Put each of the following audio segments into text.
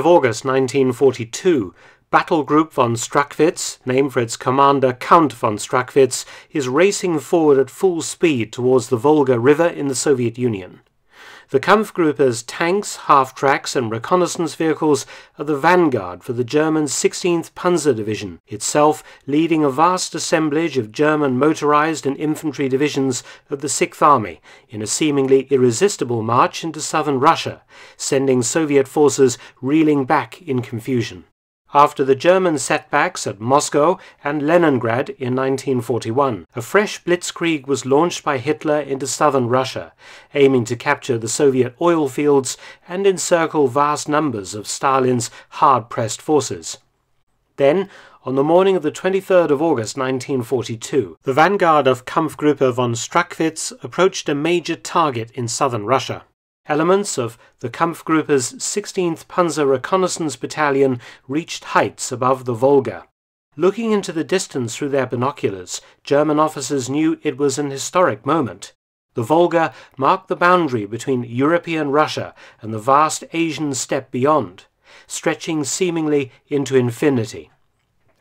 August 1942, Battle Group von Strachwitz, named for its commander Count von Strachwitz, is racing forward at full speed towards the Volga River in the Soviet Union. The Kampfgruppe's tanks, half-tracks and reconnaissance vehicles are the vanguard for the German 16th Panzer Division, itself leading a vast assemblage of German motorized and infantry divisions of the Sixth Army in a seemingly irresistible march into southern Russia, sending Soviet forces reeling back in confusion. After the German setbacks at Moscow and Leningrad in 1941, a fresh blitzkrieg was launched by Hitler into southern Russia, aiming to capture the Soviet oil fields and encircle vast numbers of Stalin's hard-pressed forces. Then, on the morning of the 23rd of August 1942, the vanguard of Kampfgruppe von Strachwitz approached a major target in southern Russia. Elements of the Kampfgruppe's 16th Panzer Reconnaissance Battalion reached heights above the Volga. Looking into the distance through their binoculars, German officers knew it was an historic moment. The Volga marked the boundary between European Russia and the vast Asian steppe beyond, stretching seemingly into infinity.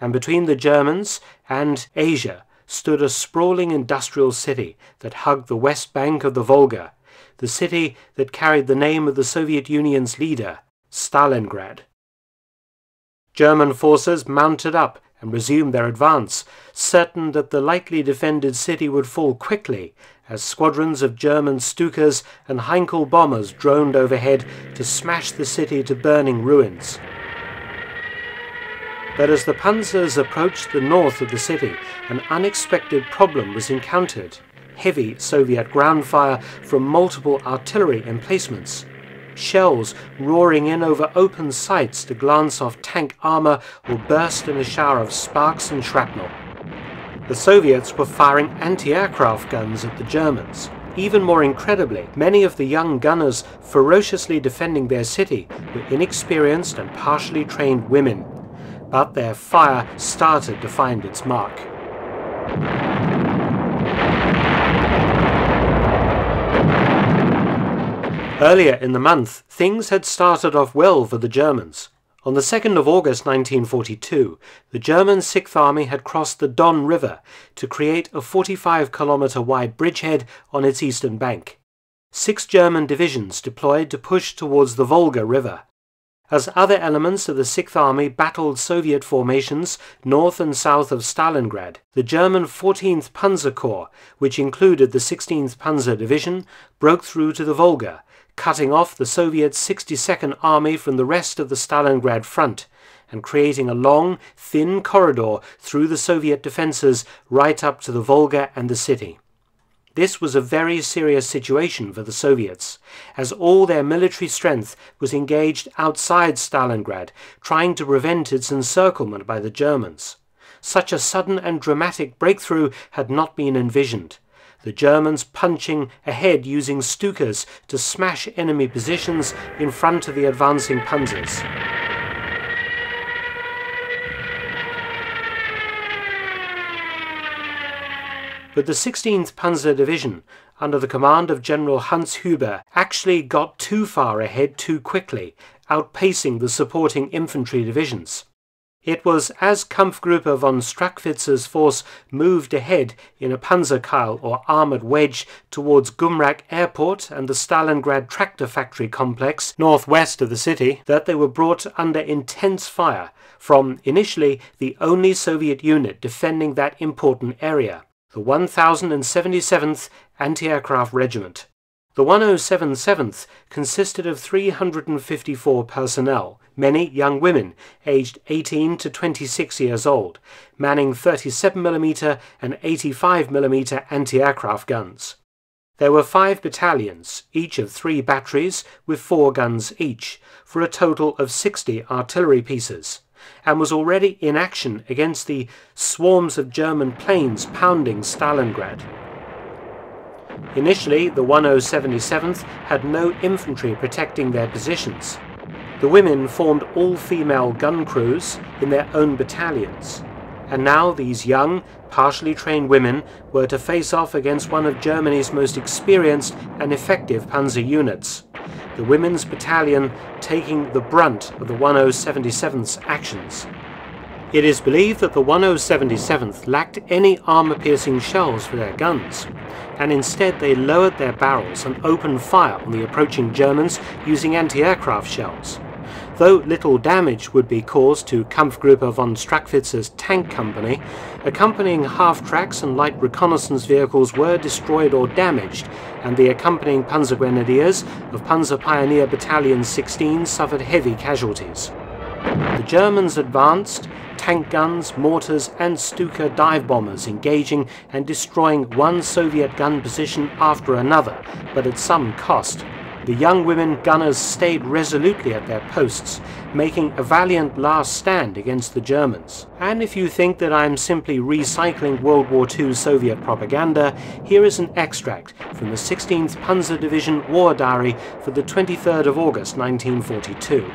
And between the Germans and Asia stood a sprawling industrial city that hugged the west bank of the Volga, the city that carried the name of the Soviet Union's leader, Stalingrad. German forces mounted up and resumed their advance, certain that the lightly defended city would fall quickly as squadrons of German Stukas and Heinkel bombers droned overhead to smash the city to burning ruins. But as the panzers approached the north of the city, an unexpected problem was encountered. Heavy Soviet ground fire from multiple artillery emplacements, shells roaring in over open sights to glance off tank armor or burst in a shower of sparks and shrapnel. The Soviets were firing anti-aircraft guns at the Germans. Even more incredibly, many of the young gunners ferociously defending their city were inexperienced and partially trained women, but their fire started to find its mark. Earlier in the month, things had started off well for the Germans. On the 2nd of August 1942, the German Sixth Army had crossed the Don River to create a 45-kilometre wide bridgehead on its eastern bank. 6 German divisions deployed to push towards the Volga River. As other elements of the Sixth Army battled Soviet formations north and south of Stalingrad, the German 14th Panzer Corps, which included the 16th Panzer Division, broke through to the Volga, cutting off the Soviet 62nd Army from the rest of the Stalingrad front, and creating a long, thin corridor through the Soviet defences right up to the Volga and the city. This was a very serious situation for the Soviets, as all their military strength was engaged outside Stalingrad, trying to prevent its encirclement by the Germans. Such a sudden and dramatic breakthrough had not been envisioned. The Germans punching ahead using Stukas to smash enemy positions in front of the advancing panzers. But the 16th Panzer Division, under the command of General Hans Huber, actually got too far ahead too quickly, outpacing the supporting infantry divisions. It was as Kampfgruppe von Strachwitz's force moved ahead in a Panzerkeil or armoured wedge towards Gumrak Airport and the Stalingrad tractor factory complex northwest of the city that they were brought under intense fire from initially the only Soviet unit defending that important area, the 1077th Anti-Aircraft Regiment. The 107th consisted of 354 personnel, many young women, aged 18 to 26 years old, manning 37mm and 85mm anti-aircraft guns. There were 5 battalions, each of 3 batteries with 4 guns each, for a total of 60 artillery pieces, and was already in action against the swarms of German planes pounding Stalingrad. Initially, the 1077th had no infantry protecting their positions. The women formed all-female gun crews in their own battalions, and now these young, partially trained women were to face off against one of Germany's most experienced and effective panzer units, the Women's Battalion taking the brunt of the 1077th's actions. It is believed that the 1077th lacked any armour-piercing shells for their guns, and instead they lowered their barrels and opened fire on the approaching Germans using anti-aircraft shells. Though little damage would be caused to Kampfgruppe von Strachwitz's tank company, accompanying half-tracks and light reconnaissance vehicles were destroyed or damaged, and the accompanying Panzer Grenadiers of Panzer Pioneer Battalion 16 suffered heavy casualties. The Germans advanced, tank guns, mortars and Stuka dive bombers engaging and destroying one Soviet gun position after another, but at some cost. The young women gunners stayed resolutely at their posts, making a valiant last stand against the Germans. And if you think that I'm simply recycling World War II Soviet propaganda, here is an extract from the 16th Panzer Division War Diary for the 23rd of August 1942.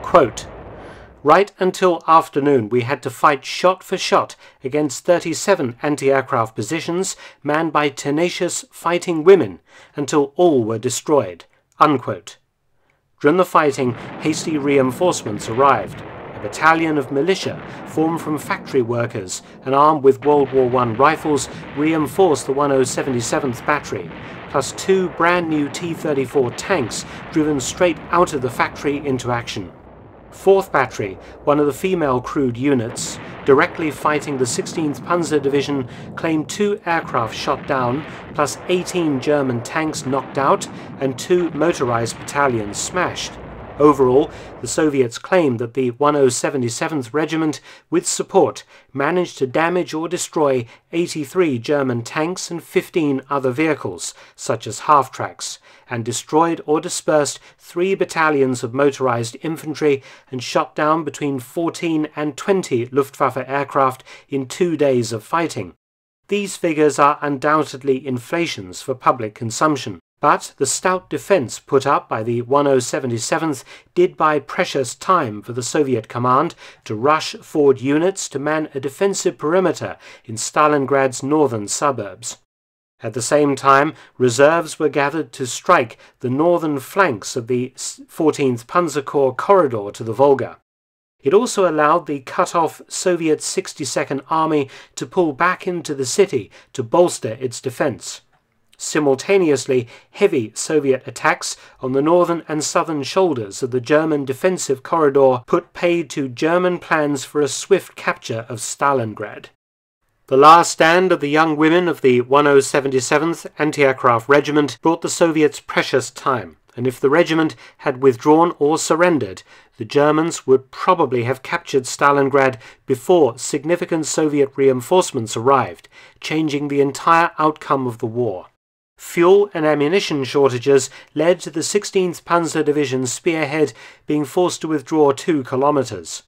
Quote, "Right until afternoon we had to fight shot for shot against 37 anti-aircraft positions manned by tenacious fighting women until all were destroyed." Unquote. During the fighting, hasty reinforcements arrived. A battalion of militia formed from factory workers and armed with World War I rifles reinforced the 1077th Battery, plus 2 brand new T-34 tanks driven straight out of the factory into action. 4th Battery, one of the female crewed units, directly fighting the 16th Panzer Division, claimed 2 aircraft shot down, plus 18 German tanks knocked out and 2 motorized battalions smashed. Overall, the Soviets claimed that the 1077th Regiment, with support, managed to damage or destroy 83 German tanks and 15 other vehicles, such as half-tracks, and destroyed or dispersed 3 battalions of motorized infantry and shot down between 14 and 20 Luftwaffe aircraft in 2 days of fighting. These figures are undoubtedly inflations for public consumption. But the stout defence put up by the 1077th did buy precious time for the Soviet command to rush forward units to man a defensive perimeter in Stalingrad's northern suburbs. At the same time, reserves were gathered to strike the northern flanks of the 14th Panzer Corps corridor to the Volga. It also allowed the cut-off Soviet 62nd Army to pull back into the city to bolster its defence. Simultaneously, heavy Soviet attacks on the northern and southern shoulders of the German defensive corridor put paid to German plans for a swift capture of Stalingrad. The last stand of the young women of the 1077th Anti-Aircraft Regiment brought the Soviets precious time, and if the regiment had withdrawn or surrendered, the Germans would probably have captured Stalingrad before significant Soviet reinforcements arrived, changing the entire outcome of the war. Fuel and ammunition shortages led to the 16th Panzer Division spearhead being forced to withdraw 2 kilometers.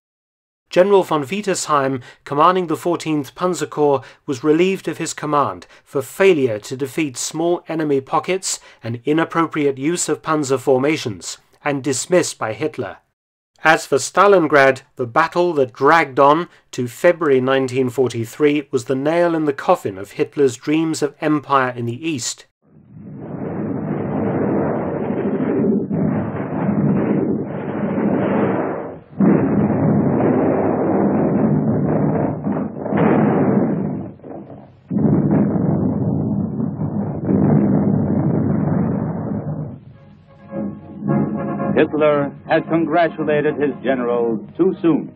General von Wietersheim, commanding the 14th Panzer Corps, was relieved of his command for failure to defeat small enemy pockets and inappropriate use of panzer formations, and dismissed by Hitler. As for Stalingrad, the battle that dragged on to February 1943 was the nail in the coffin of Hitler's dreams of empire in the East. Hitler had congratulated his generals too soon.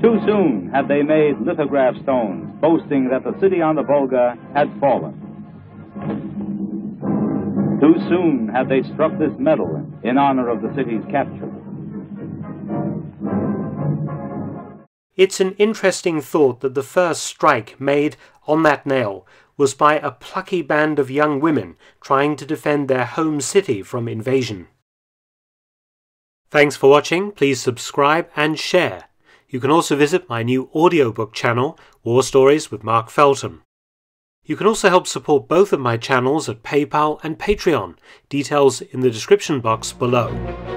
Too soon had they made lithograph stones boasting that the city on the Volga had fallen. Too soon had they struck this medal in honor of the city's capture. It's an interesting thought that the first strike made on that nail was by a plucky band of young women trying to defend their home city from invasion. Thanks for watching. Please subscribe and share. You can also visit my new audiobook channel, War Stories with Mark Felton. You can also help support both of my channels at PayPal and Patreon, details in the description box below.